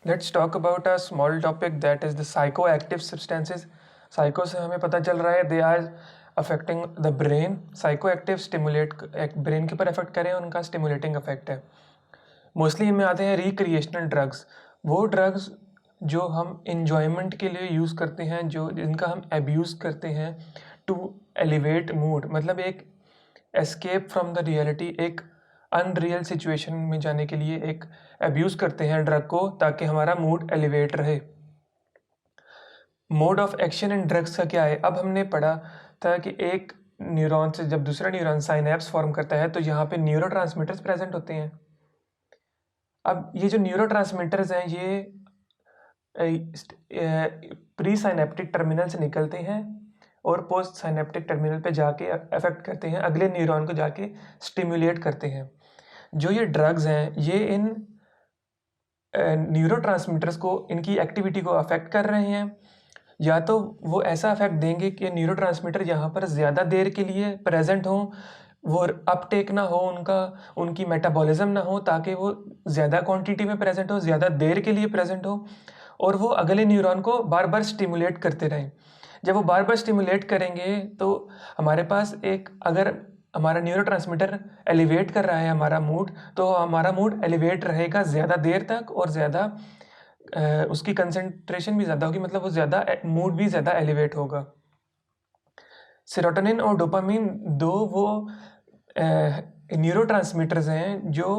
Let's talk about a small topic that is the psychoactive substances. Psycho से हमें पता चल रहा है they are affecting the brain. Psychoactive stimulate brain के ऊपर अफेक्ट करें, उनका स्टिमुलेटिंग इफेक्ट है. मोस्टली हमें आते हैं रिक्रिएशनल ड्रग्स. वो ड्रग्स जो हम इंजॉयमेंट के लिए यूज़ करते हैं, जो जिनका हम एब्यूज़ करते हैं टू एलिवेट मूड, मतलब एक एस्केप फ्रॉम द रियलिटी, एक अनरियल सिचुएशन में जाने के लिए एक एब्यूज़ करते हैं ड्रग को ताकि हमारा मूड एलिवेट रहे. Mode of action in drugs का क्या है? अब हमने पढ़ा था कि एक न्यूरॉन से जब दूसरा न्यूरॉन साइनेप्स फॉर्म करता है तो यहाँ पे न्यूरोट्रांसमीटर्स प्रेजेंट होते हैं. अब ये जो न्यूरोट्रांसमीटर्स हैं ये प्री साइनेप्टिक टर्मिनल से निकलते हैं और पोस्ट साइनेप्टिक टर्मिनल पे जाके अफेक्ट करते हैं, अगले न्यूरॉन को जाके स्टिमुलेट करते हैं. जो ये ड्रग्स हैं ये इन न्यूरोट्रांसमीटर्स को, इनकी एक्टिविटी को अफेक्ट कर रहे हैं. या तो वो ऐसा अफेक्ट देंगे कि न्यूरोट्रांसमीटर यहाँ पर ज़्यादा देर के लिए प्रेजेंट हो, वो अपटेक ना हो, उनकी मेटाबॉलिज्म ना हो, ताकि वो ज़्यादा क्वांटिटी में प्रेजेंट हो, ज़्यादा देर के लिए प्रेजेंट हो और वो अगले न्यूरॉन को बार बार स्टिमुलेट करते रहें. जब वो बार बार स्टिमुलेट करेंगे तो हमारे पास अगर हमारा न्यूरोट्रांसमीटर एलिवेट कर रहा है हमारा मूड, तो हमारा मूड एलिवेट रहेगा ज़्यादा देर तक और ज़्यादा उसकी कंसंट्रेशन भी ज़्यादा होगी, मतलब वो ज़्यादा मूड भी ज़्यादा एलिवेट होगा. सेरोटोनिन और डोपामिन दो वो न्यूरोट्रांसमीटर्स हैं जो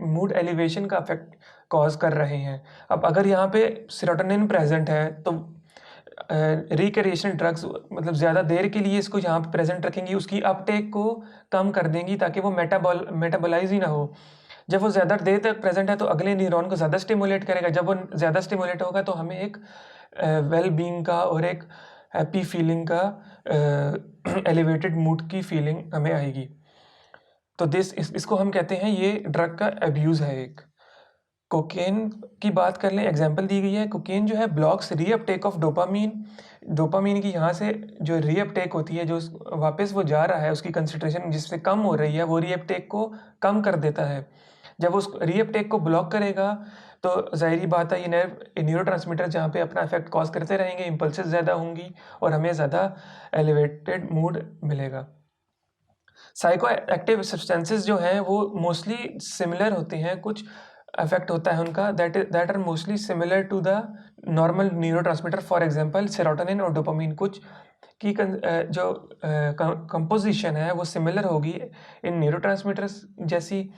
मूड एलिवेशन का अफेक्ट कॉज कर रहे हैं. अब अगर यहाँ पे सेरोटोनिन प्रेजेंट है तो रिक्रिएशनल ड्रग्स मतलब ज़्यादा देर के लिए इसको यहाँ पे प्रेजेंट रखेंगी, उसकी अपटेक को कम कर देंगी ताकि वो मेटाबोलाइज ही ना हो. जब वो ज़्यादा देर तक प्रेजेंट है तो अगले न्यूरॉन को ज़्यादा स्टिमुलेट करेगा. जब वो ज़्यादा स्टिमुलेट होगा तो हमें एक वेल बीइंग का और एक हैप्पी फीलिंग का, एलिवेटेड मूड की फीलिंग हमें आएगी. तो इसको हम कहते हैं ये ड्रग का एब्यूज़ है. एक कोकेन की बात कर लें, एग्जांपल दी गई है. कोकेन जो है ब्लॉक्स रीअपटेक ऑफ डोपामीन की यहाँ से जो रीअपटेक होती है, जो वापस वो जा रहा है, उसकी कंसंट्रेशन जिससे कम हो रही है, वो रीअपटेक को कम कर देता है. जब उस रीअपटेक को ब्लॉक करेगा तो जाहिर बात है ये न्यूरोट्रांसमीटर जहाँ पे अपना इफेक्ट कॉज करते रहेंगे, इम्पल्सेस ज़्यादा होंगी और हमें ज़्यादा एलिवेटेड मूड मिलेगा. साइको एक्टिव सब्सटेंसेस जो हैं वो मोस्टली सिमिलर होते हैं, कुछ इफेक्ट होता है उनका that are mostly similar to the normal neurotransmitter. For example serotonin और डोपामिन कुछ की जो कंपोजिशन है वो सिमिलर होगी इन न्यूरोट्रांसमीटर्स जैसी.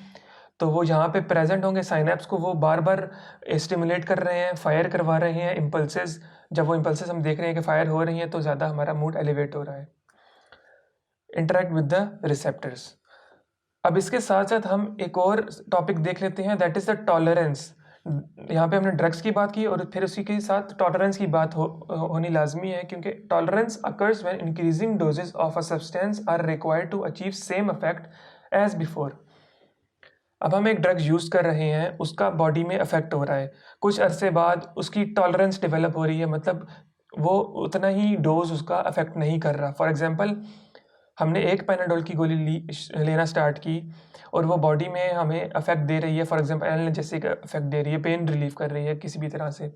तो वो यहाँ पे प्रेजेंट होंगे, साइनेप्स को वो बार बार स्टिमुलेट कर रहे हैं, फायर करवा रहे हैं इम्पल्सेस. जब वो इम्पल्सेस हम देख रहे हैं कि फायर हो रही हैं तो ज़्यादा हमारा मूड एलिवेट हो रहा है. Interact with the receptors. अब इसके साथ साथ हम एक और टॉपिक देख लेते हैं, दैट इज़ द टॉलरेंस. यहाँ पे हमने ड्रग्स की बात की और फिर उसी के साथ टॉलरेंस की बात होनी लाजमी है, क्योंकि tolerance occurs when increasing doses of a substance are required to achieve same effect as before. अब हम एक ड्रग यूज़ कर रहे हैं, उसका बॉडी में इफेक्ट हो रहा है, कुछ अरसे बाद उसकी टॉलरेंस डेवलप हो रही है, मतलब वो उतना ही डोज उसका अफेक्ट नहीं कर रहा. फॉर एग्जांपल हमने एक पैनाडोल की गोली लेना स्टार्ट की और वो बॉडी में हमें अफेक्ट दे रही है, फॉर एग्जांपल एनाल्जेसिक इफेक्ट दे रही है, पेन रिलीफ कर रही है किसी भी तरह से.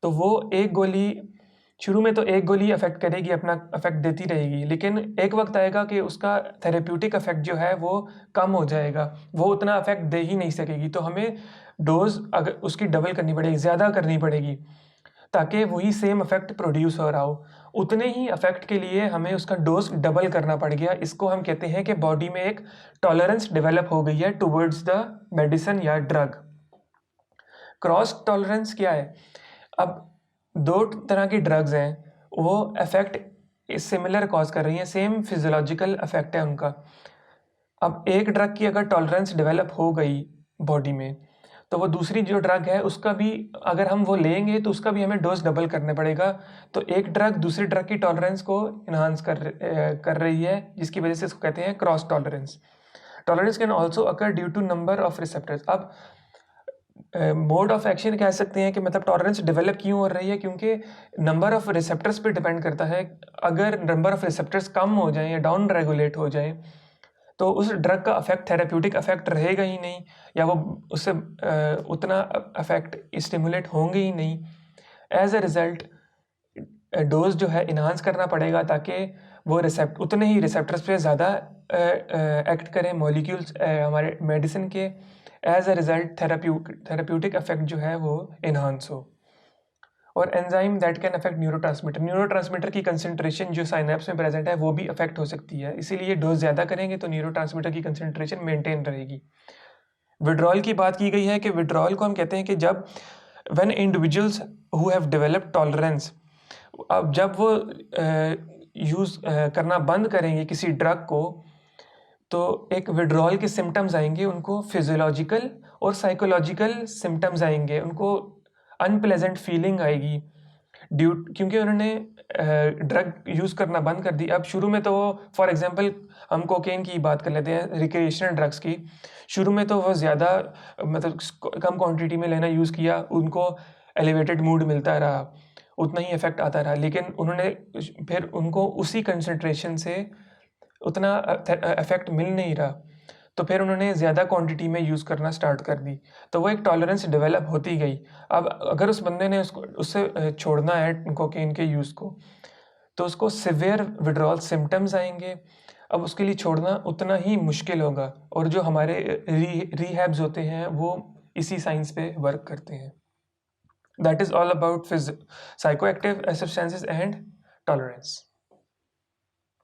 तो वो एक गोली शुरू में तो एक गोली अफेक्ट करेगी, अपना अफेक्ट देती रहेगी, लेकिन एक वक्त आएगा कि उसका थेरेप्यूटिक इफेक्ट जो है वो कम हो जाएगा, वो उतना अफेक्ट दे ही नहीं सकेगी. तो हमें डोज अगर उसकी डबल करनी पड़ेगी, ज़्यादा करनी पड़ेगी, ताकि वही सेम इफेक्ट प्रोड्यूस हो रहा हो. उतने ही इफेक्ट के लिए हमें उसका डोज डबल करना पड़ गया. इसको हम कहते हैं कि बॉडी में एक टॉलरेंस डेवलप हो गई है टुवर्ड्स द मेडिसिन या ड्रग. क्रॉस टॉलरेंस क्या है? अब दो तरह की ड्रग्स हैं, वो इफेक्ट सिमिलर कॉज कर रही हैं, सेम फिजियोलॉजिकल इफेक्ट है उनका. अब एक ड्रग की अगर टॉलरेंस डेवलप हो गई बॉडी में, तो वो दूसरी जो ड्रग है उसका भी अगर हम वो लेंगे तो उसका भी हमें डोज डबल करने पड़ेगा. तो एक ड्रग दूसरी ड्रग की टॉलरेंस को इन्हांस कर रही है, जिसकी वजह से इसको कहते हैं cross tolerance. Tolerance can also occur due to number of receptors. अब मोड ऑफ एक्शन कह सकते हैं कि मतलब टॉलरेंस डेवलप क्यों हो रही है, क्योंकि नंबर ऑफ रिसेप्टर्स पे डिपेंड करता है. अगर नंबर ऑफ रिसेप्टर्स कम हो जाएं या डाउन रेगुलेट हो जाएं तो उस ड्रग का अफेक्ट थेरेप्यूटिक अफेक्ट रहेगा ही नहीं, या वो उससे उतना अफेक्ट स्टिमुलेट होंगे ही नहीं। एज अ रिज़ल्ट डोज जो है इन्हांस करना पड़ेगा ताकि वो उतने ही रिसेप्टर्स पे ज़्यादा एक्ट करें मॉलिक्यूल्स हमारे मेडिसिन के। As a result therapeutic affect जो है वो इन्हांस हो। और enzyme that can affect neurotransmitter की कंसंट्रेशन जो साइनेप्स में प्रेजेंट है वो भी अफेक्ट हो सकती है, इसीलिए डोज ज़्यादा करेंगे तो न्यूरोट्रांसमीटर की कंसंट्रेशन मेंटेन रहेगी। विड्रॉल की बात की गई है कि विड्रॉल को हम कहते हैं कि जब when individuals who have developed tolerance, अब जब वो यूज़ करना बंद करेंगे किसी ड्रग को, तो एक विड्रॉल के सिम्टम्स आएंगे, उनको फिजियोलॉजिकल और साइकोलॉजिकल सिम्टम्स आएंगे, उनको अनप्लेजेंट फीलिंग आएगी क्योंकि उन्होंने ड्रग यूज़ करना बंद कर दी। अब शुरू में तो फॉर एग्जांपल हम कोकेन की बात कर लेते हैं, रिक्रिएशनल ड्रग्स की। शुरू में तो वो ज़्यादा मतलब कम क्वांटिटी में लेना यूज़ किया, उनको एलिवेटेड मूड मिलता रहा, उतना ही इफेक्ट आता रहा, लेकिन उन्होंने फिर उनको उसी कंसंट्रेशन से उतना इफेक्ट मिल नहीं रहा, तो फिर उन्होंने ज़्यादा क्वांटिटी में यूज़ करना स्टार्ट कर दी, तो वो एक टॉलरेंस डेवलप होती गई। अब अगर उस बंदे ने उससे छोड़ना है कोकेन के यूज़ को, तो उसको सिवियर विड्रॉल सिम्टम्स आएंगे। अब उसके लिए छोड़ना उतना ही मुश्किल होगा, और जो हमारे रीहैब्स होते हैं वो इसी साइंस पे वर्क करते हैं। That is all about psychoactive substances and tolerance.